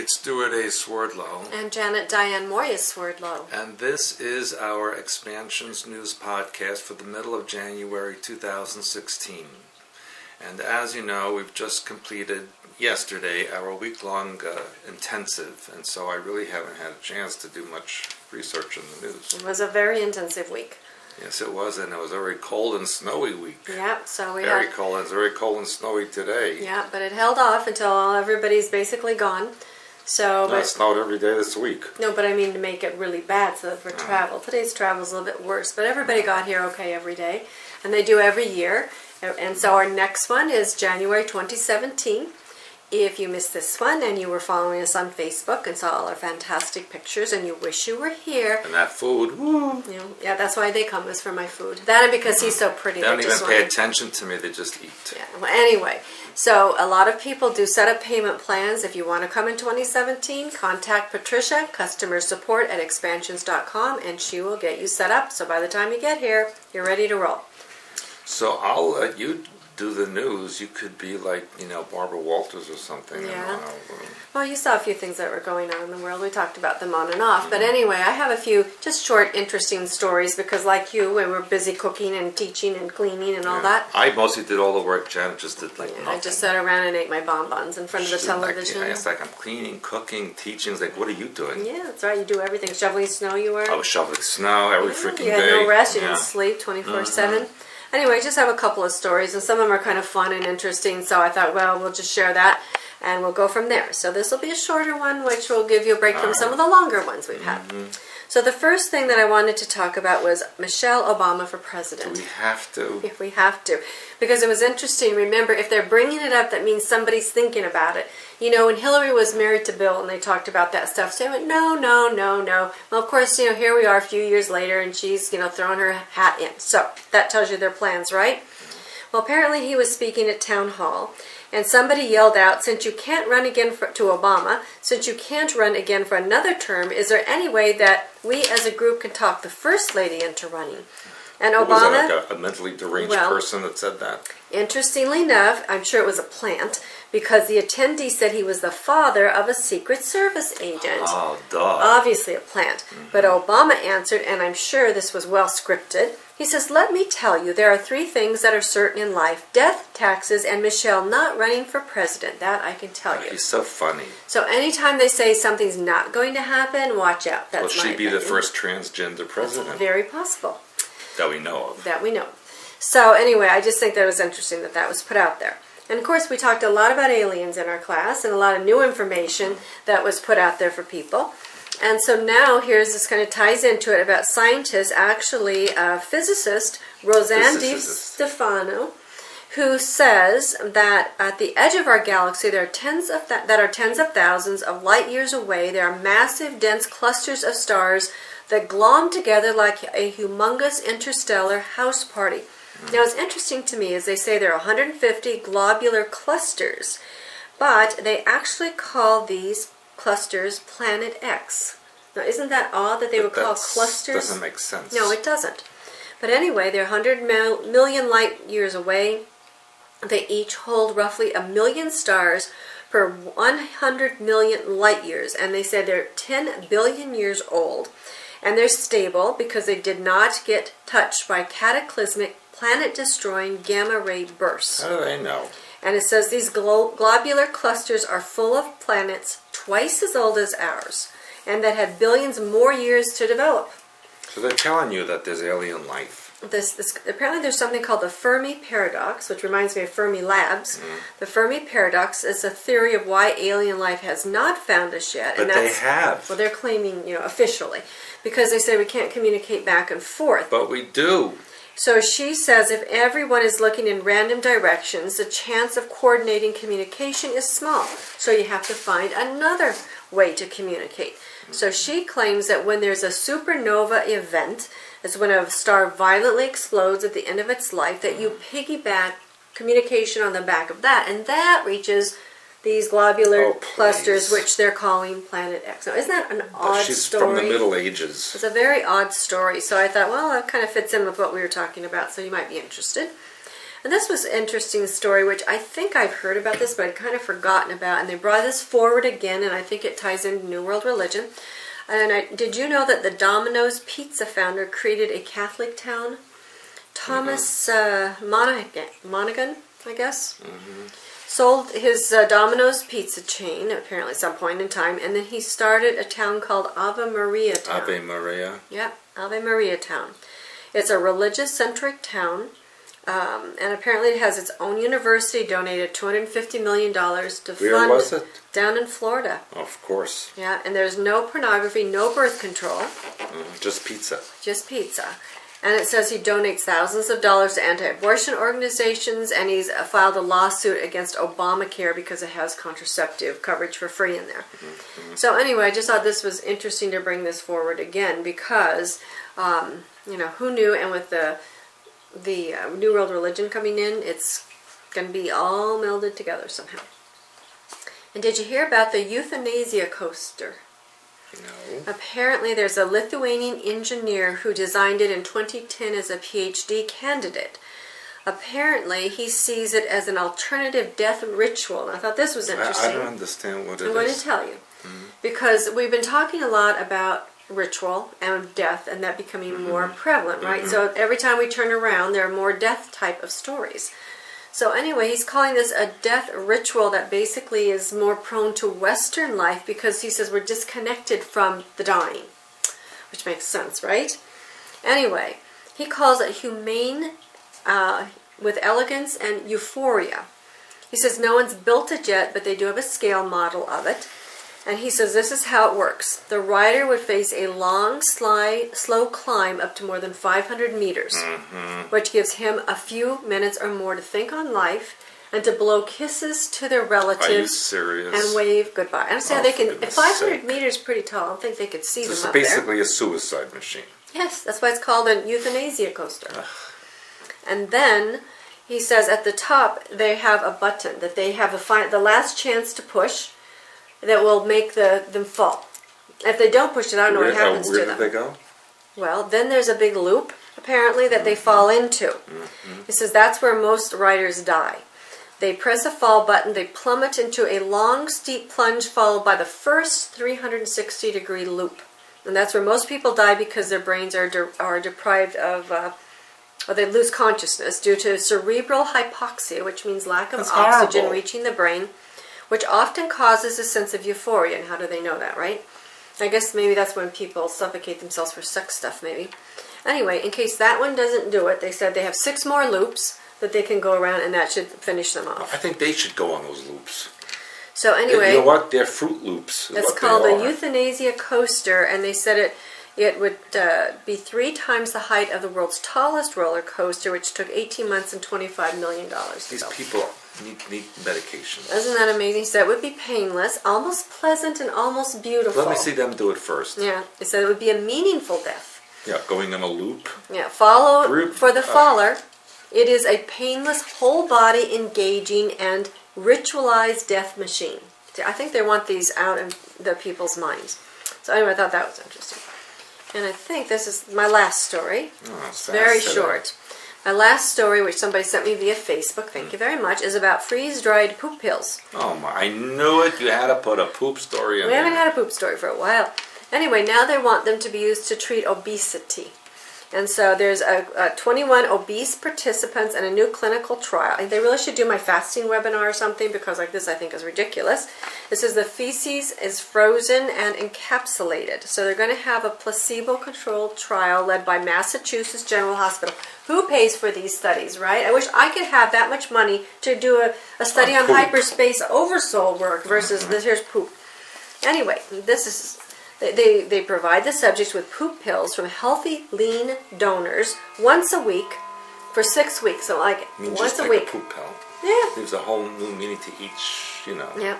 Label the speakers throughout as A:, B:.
A: it's Stewart A. Swerdlow.
B: And Janet Diane Moya Swerdlow.
A: And this is our Expansions News podcast for the middle of January 2016. And as you know, we've just completed yesterday our week-long intensive, and so I really haven't had a chance to do much research in the news.
B: It was a very intensive week.
A: Yes, it was, and it was a very cold and snowy week.
B: Yeah, so we
A: Very cold, and it's very cold and snowy today.
B: Yeah, but it held off until everybody's basically gone. So,
A: It snowed every day this week.
B: No, but I mean to make it really bad so that for travel. Today's travel is a little bit worse, but everybody got here okay every day, and they do every year. And so our next one is January 2017. If you missed this one and you were following us on Facebook and saw all our fantastic pictures and you wish you were here.
A: And that food, woo!
B: You know, yeah, that's why they come, is for my food. That and because he's so pretty.
A: They don't even pay attention to me, they just eat.
B: Yeah, well, anyway, so a lot of people do set up payment plans. If you want to come in 2017, contact Patricia, customer support at expansions.com, and she will get you set up. So by the time you get here, you're ready to roll.
A: So I'll let you do the news. You could be like, Barbara Walters or something.
B: Yeah. Well, you saw a few things that were going on in the world. We talked about them on and off. But anyway, I have a few just short, interesting stories because like you, we were busy cooking and teaching and cleaning and all that.
A: I mostly did all the work. Janet just did nothing.
B: I just sat around and ate my bonbons in front of the television.
A: It's like I'm cleaning, cooking, teaching. It's like, what are you doing?
B: Yeah, that's right. You do everything. Shoveling snow you were?
A: I was shoveling snow every freaking day.
B: You had no rest. You didn't sleep 24/7. Anyway, I just have a couple of stories, and some of them are kind of fun and interesting, so I thought, well, we'll just share that, and we'll go from there. So this will be a shorter one, which will give you a break from some of the longer ones we've had. So the first thing that I wanted to talk about was Michelle Obama for president.
A: Do we have to?
B: If we have to. Because it was interesting. Remember, if they're bringing it up, that means somebody's thinking about it. You know, when Hillary was married to Bill and they talked about that stuff, so they went, no. Well, of course, here we are a few years later and she's, throwing her hat in. So that tells you their plans, right? Well, apparently he was speaking at town hall and somebody yelled out, since you can't run again to Obama, since you can't run again for another term, is there any way that we as a group can talk the first lady into running? And Obama,
A: was that like a mentally deranged person that said that?
B: Interestingly enough, I'm sure it was a plant, because the attendee said he was the father of a Secret Service agent.
A: Oh, duh.
B: Obviously a plant. But Obama answered, and I'm sure this was well scripted. He says, let me tell you, there are 3 things that are certain in life: death, taxes, and Michelle not running for president. That I can tell you.
A: He's so funny.
B: So anytime they say something's not going to happen, watch out. That's
A: Will she be the first transgender president?
B: That's very possible.
A: That we know of.
B: That we know. So anyway, I just think that it was interesting that was put out there. And of course, we talked a lot about aliens in our class and a lot of new information that was put out there for people. And so now here's this kind of ties into it about scientists, actually physicist Roseanne DiStefano, who says that at the edge of our galaxy there are tens of thousands of light years away. There are massive, dense clusters of stars that glom together like a humongous interstellar house party. Now, what's interesting to me is they say there are 150 globular clusters, but they actually call these clusters Planet X. Now, isn't that odd that they would call clusters?
A: Doesn't make sense.
B: No, it doesn't. But anyway, they're 100 million light years away. They each hold roughly 1 million stars per 100 million light years, and they said they're 10 billion years old. And they're stable because they did not get touched by cataclysmic, planet-destroying gamma-ray bursts.
A: How do they know?
B: And it says these globular clusters are full of planets twice as old as ours, and that had billions more years to develop.
A: So they're telling you that there's alien life.
B: Apparently there's something called the Fermi Paradox, which reminds me of Fermi Labs. The Fermi Paradox is a theory of why alien life has not found us yet.
A: But they have.
B: Well, they're claiming, officially, because they say we can't communicate back and forth.
A: But we do.
B: So she says if everyone is looking in random directions, the chance of coordinating communication is small. So you have to find another way to communicate. So she claims that when there's a supernova event, it's when a star violently explodes at the end of its life, that you piggyback communication on the back of that, and that reaches these globular clusters, which they're calling Planet X. Now, isn't that an odd story?
A: She's from the Middle Ages.
B: It's a very odd story. So I thought, well, that kind of fits in with what we were talking about, so you might be interested. And this was an interesting story, which I think I've heard about this, but I'd kind of forgotten about. And they brought this forward again, and I think it ties into New World religion. And did you know that the Domino's pizza founder created a Catholic town? Thomas Monaghan, I guess, sold his Domino's pizza chain, apparently at some point in time, and then he started a town called Ave Maria Town.
A: Ave Maria?
B: Yep, Ave Maria Town. It's a religious-centric town, and apparently it has its own university, donated $250 million to
A: Where
B: fund.
A: was it?
B: Down in Florida.
A: Of course.
B: Yeah, and there's no pornography, no birth control.
A: Just pizza.
B: Just pizza. And it says he donates thousands of dollars to anti-abortion organizations, and he's filed a lawsuit against Obamacare because it has contraceptive coverage for free in there. So anyway, I just thought this was interesting to bring this forward again because, who knew? And with the New World religion coming in, it's going to be all melded together somehow. And did you hear about the euthanasia coaster?
A: No.
B: Apparently there's a Lithuanian engineer who designed it in 2010 as a PhD candidate. Apparently he sees it as an alternative death ritual. And I thought this was interesting.
A: I don't understand what it is.
B: I'm going to tell you. Because we've been talking a lot about ritual and death and that becoming more prevalent, right? So every time we turn around, there are more death type of stories. So anyway, he's calling this a death ritual that basically is more prone to Western life because he says we're disconnected from the dying, which makes sense, right? Anyway, he calls it humane with elegance and euphoria. He says no one's built it yet, but they do have a scale model of it. And he says this is how it works. The rider would face a long, slow climb up to more than 500 meters, which gives him a few minutes or more to think on life and to blow kisses to their relatives.
A: Are you serious?
B: And wave goodbye. I don't see how they can. If 500 meters is pretty tall, I don't think they could see them up there.
A: It's basically a suicide machine.
B: Yes, that's why it's called a euthanasia coaster. And then he says at the top they have a button that they have the last chance to push that will make them fall. If they don't push it, I don't know what happens to them.
A: Where do they go?
B: Well, then there's a big loop, apparently, that they fall into. He says that's where most riders die. They press a fall button, they plummet into a long, steep plunge followed by the first 360-degree loop. And that's where most people die because their brains are deprived of, or they lose consciousness due to cerebral hypoxia, which means lack of
A: That's
B: oxygen
A: horrible.
B: reaching the brain, which often causes a sense of euphoria. And how do they know that, right? I guess maybe that's when people suffocate themselves for sex stuff, maybe. Anyway, in case that one doesn't do it, they said they have 6 more loops that they can go around, and that should finish them off.
A: I think they should go on those loops.
B: So anyway,
A: you know what? They're Fruit Loops.
B: It's called a euthanasia coaster, and they said it would be 3 times the height of the world's tallest roller coaster, which took 18 months and $25 million to
A: These
B: build.
A: people need medication.
B: Isn't that amazing? So it would be painless, almost pleasant, and almost beautiful.
A: Let me see them do it first.
B: Yeah, it said it would be a meaningful death.
A: Yeah, going on a loop.
B: Yeah, for the faller, it is a painless, whole-body, engaging, and ritualized death machine. See, I think they want these out in the people's minds. So anyway, I thought that was interesting. And I think this is my last story.
A: Oh, it's
B: Very
A: fast.
B: short. My last story, which somebody sent me via Facebook, thank you very much, is about freeze-dried poop pills.
A: Oh my, I knew it. You had to put a poop story in
B: We
A: there.
B: haven't had a poop story for a while. Anyway, now they want them to be used to treat obesity. And so there's a 21 obese participants and a new clinical trial. And they really should do my fasting webinar or something, because like this I think is ridiculous. This is the feces is frozen and encapsulated. So they're going to have a placebo-controlled trial led by Massachusetts General Hospital. Who pays for these studies, right? I wish I could have that much money to do a study on
A: poop.
B: hyperspace oversoul work versus this here's poop. Anyway, this is... They provide the subjects with poop pills from healthy, lean donors once a week for 6 weeks. So like
A: Means
B: once
A: just
B: a
A: take
B: week.
A: a poop pill.
B: Yeah.
A: There's a whole new meaning to each,
B: Yeah.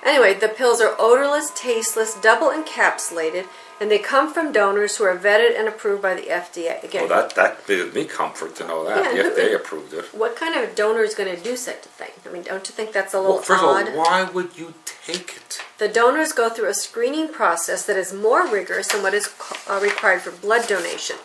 B: Anyway, the pills are odorless, tasteless, double encapsulated, and they come from donors who are vetted and approved by the FDA. Again,
A: Well, that gives me comfort to know that.
B: Yeah,
A: The FDA approved it.
B: what kind of donor is going to do such a thing? I mean, don't you think that's a little
A: Well, first
B: odd?
A: of all, why would you take it?
B: The donors go through a screening process that is more rigorous than what is required for blood donation.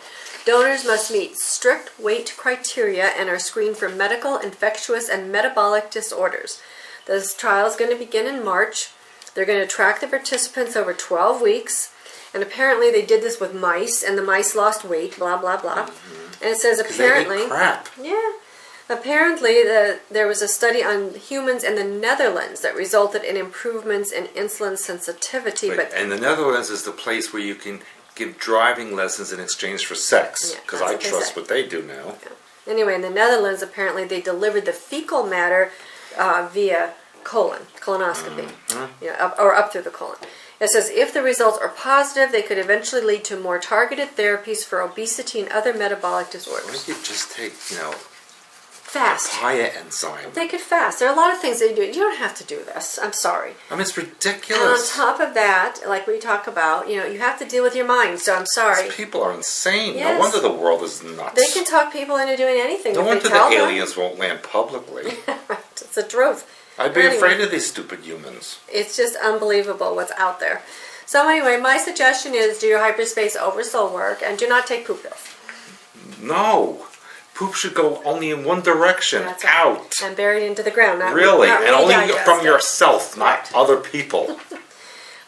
B: Donors must meet strict weight criteria and are screened for medical, infectious, and metabolic disorders. This trial is going to begin in March. They're going to track the participants over 12 weeks. And apparently they did this with mice, and the mice lost weight, blah, blah, blah. And it says apparently...
A: They ate crap.
B: Yeah. Apparently there was a study on humans in the Netherlands that resulted in improvements in insulin sensitivity.
A: And the Netherlands is the place where you can give driving lessons in exchange for sex, because I trust what they do now.
B: Yeah. Anyway, in the Netherlands, apparently they delivered the fecal matter via colonoscopy, or up through the colon. It says if the results are positive, they could eventually lead to more targeted therapies for obesity and other metabolic disorders.
A: Why don't you just take,
B: fast.
A: papaya enzyme?
B: They could fast. There are a lot of things they do. You don't have to do this. I'm sorry.
A: I mean, it's ridiculous.
B: And on top of that, like we talk about, you have to deal with your mind. So I'm sorry.
A: These people are insane.
B: Yes.
A: No wonder the world is nuts.
B: They can talk people into doing anything.
A: No wonder the aliens won't land publicly.
B: Right. It's the truth.
A: I'd be afraid of these stupid humans.
B: It's just unbelievable what's out there. So anyway, my suggestion is do your hyperspace oversoul work and do not take poop pills.
A: No. Poop should go only in one direction.
B: That's
A: out.
B: Right. And buried into the ground.
A: Really?
B: Not
A: and only
B: digested.
A: from yourself, not other people.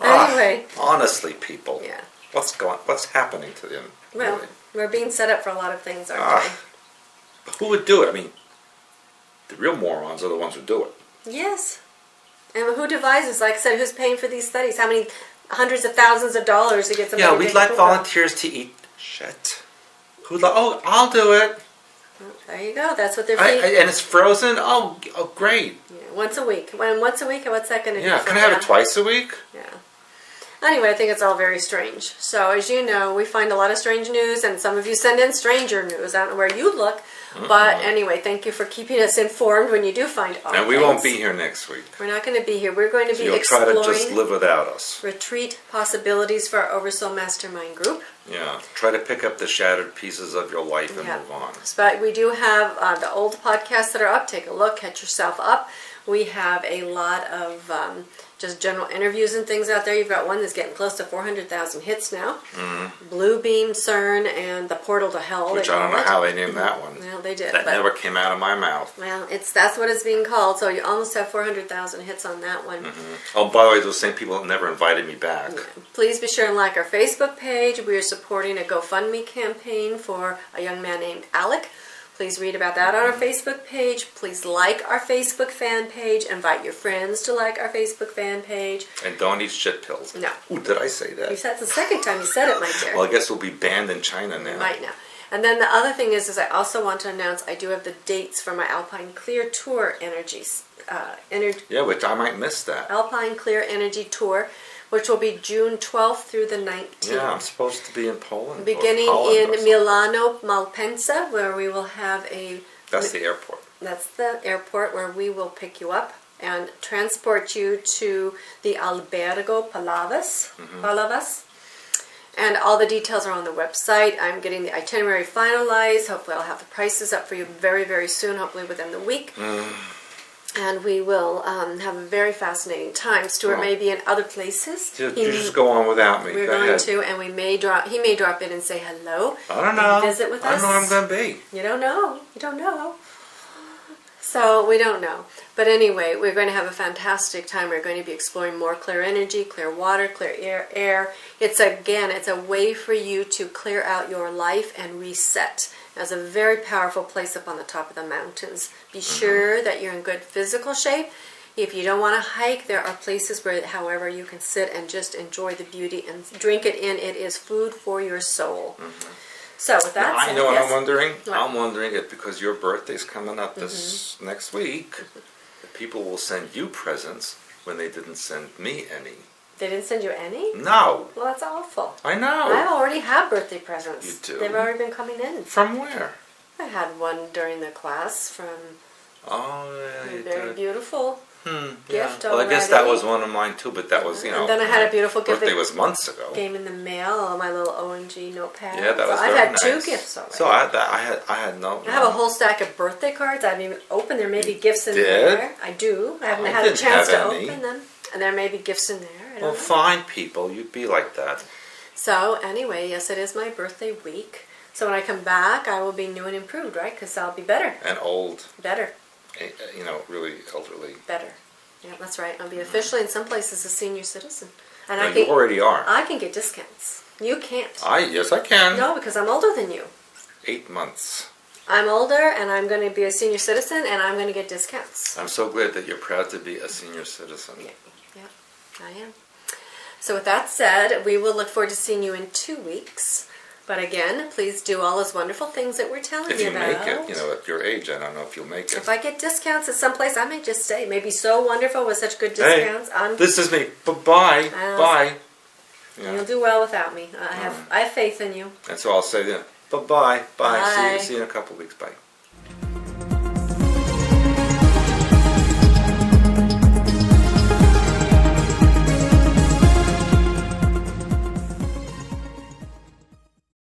B: Anyway.
A: Honestly, people.
B: Yeah.
A: What's happening to them?
B: Well,
A: really?
B: we're being set up for a lot of things, aren't we?
A: Who would do it? I mean, the real morons are the ones who do it.
B: Yes. And who devises, like I said, who's paying for these studies? How many hundreds of thousands of dollars to get somebody to
A: we'd like volunteers to eat shit. I'll do it.
B: Well, there you go. That's what they're feeding.
A: And it's frozen? Oh, great.
B: Yeah, once a week. Once a week, what's that going to do?
A: Yeah, can I have it twice a week?
B: Yeah. Anyway, I think it's all very strange. So, as you know, we find a lot of strange news, and some of you send in stranger news. I don't know where you look. But anyway, thank you for keeping us informed when you do find odd
A: And we
B: things.
A: won't be here next week.
B: We're not going to be here. We're going to be
A: You'll
B: exploring
A: try to just live without us.
B: retreat possibilities for our Oversoul Mastermind group.
A: Yeah, try to pick up the shattered pieces of your life and move on.
B: But we do have the old podcasts that are up. Take a look, catch yourself up. We have a lot of just general interviews and things out there. You've got one that's getting close to 400,000 hits now. Mm-hmm. Blue Beam, CERN, and The Portal to Hell.
A: Which I don't know how they named that one.
B: Well, they did.
A: That never came out of my mouth.
B: Well, that's what it's being called. So you almost have 400,000 hits on that one.
A: Mm-hmm. Oh, by the way, those same people that never invited me back.
B: Yeah. Please be sure and like our Facebook page. We are supporting a GoFundMe campaign for a young man named Alec. Please read about that on our Facebook page. Please like our Facebook fan page. Invite your friends to like our Facebook fan page.
A: And don't eat shit pills.
B: No.
A: Ooh, did I say that?
B: That's the second time you said it, my dear.
A: Well, I guess we'll be banned in China now.
B: Right now. And then the other thing is I also want to announce I do have the dates for my Alpine Clear Tour
A: Yeah, which I might miss that.
B: Alpine Clear Energy Tour, which will be June 12th through the 19th.
A: Yeah, I'm supposed to be in Poland.
B: Beginning in Milano, Malpensa, where we will have a...
A: That's the airport.
B: That's the airport where we will pick you up and transport you to the Albergo Palavas. And all the details are on the website. I'm getting the itinerary finalized. Hopefully I'll have the prices up for you very, very soon, hopefully within the week. And we will have a very fascinating time. Stuart may be in other places.
A: You just go on without me.
B: We're going to, and he may drop in and say hello.
A: I don't know.
B: Visit with us.
A: I don't know where I'm going to be.
B: You don't know. You don't know. So we don't know. But anyway, we're going to have a fantastic time. We're going to be exploring more clear energy, clear water, clear air. It's a way for you to clear out your life and reset. It's a very powerful place up on the top of the mountains. Be sure that you're in good physical shape. If you don't want to hike, there are places where, however, you can sit and just enjoy the beauty and drink it in. It is food for your soul. So with that said,
A: I know what I'm wondering.
B: What?
A: I'm wondering if because your birthday's coming up this next week, that people will send you presents when they didn't send me any.
B: They didn't send you any?
A: No.
B: Well, that's awful.
A: I know.
B: I already have birthday presents.
A: You do?
B: They've already been coming in.
A: From where?
B: I had one during the class from
A: Oh, yeah,
B: a very beautiful gift
A: Well, I guess that
B: already.
A: was one of mine too, but that was,
B: And then I had a beautiful gift
A: birthday
B: that
A: was months ago.
B: came in the mail, my little ONG notepad.
A: Yeah, that was
B: so I've
A: very
B: had
A: nice.
B: 2 gifts already.
A: So I had no.
B: I have a whole stack of birthday cards. I haven't even opened. There may be gifts in
A: did?
B: there. I do. I haven't
A: I
B: had a
A: didn't
B: chance to
A: have any.
B: open them. And there may be gifts in there. I don't
A: Well,
B: know.
A: fine, people. You'd be like that.
B: So anyway, yes, it is my birthday week. So when I come back, I will be new and improved, right? Because I'll be better.
A: And old.
B: Better.
A: Really elderly.
B: Better. Yeah, that's right. I'll be officially in some places a senior citizen. And
A: No, you already are.
B: I can get discounts. You can't.
A: Yes, I can.
B: No, because I'm older than you.
A: 8 months.
B: I'm older, and I'm going to be a senior citizen, and I'm going to get discounts.
A: I'm so glad that you're proud to be a senior citizen.
B: Yeah, I am. So with that said, we will look forward to seeing you in 2 weeks. But again, please do all those wonderful things that we're telling you about.
A: If you make it, at your age, I don't know if you'll make it.
B: If I get discounts at some place, I may just stay. Maybe so wonderful with such good discounts.
A: Hey, this is me. Bye-bye. Bye.
B: You'll do well without me. I have faith in you.
A: And so I'll say then, bye-bye. Bye.
B: Bye.
A: See you in a couple of weeks. Bye.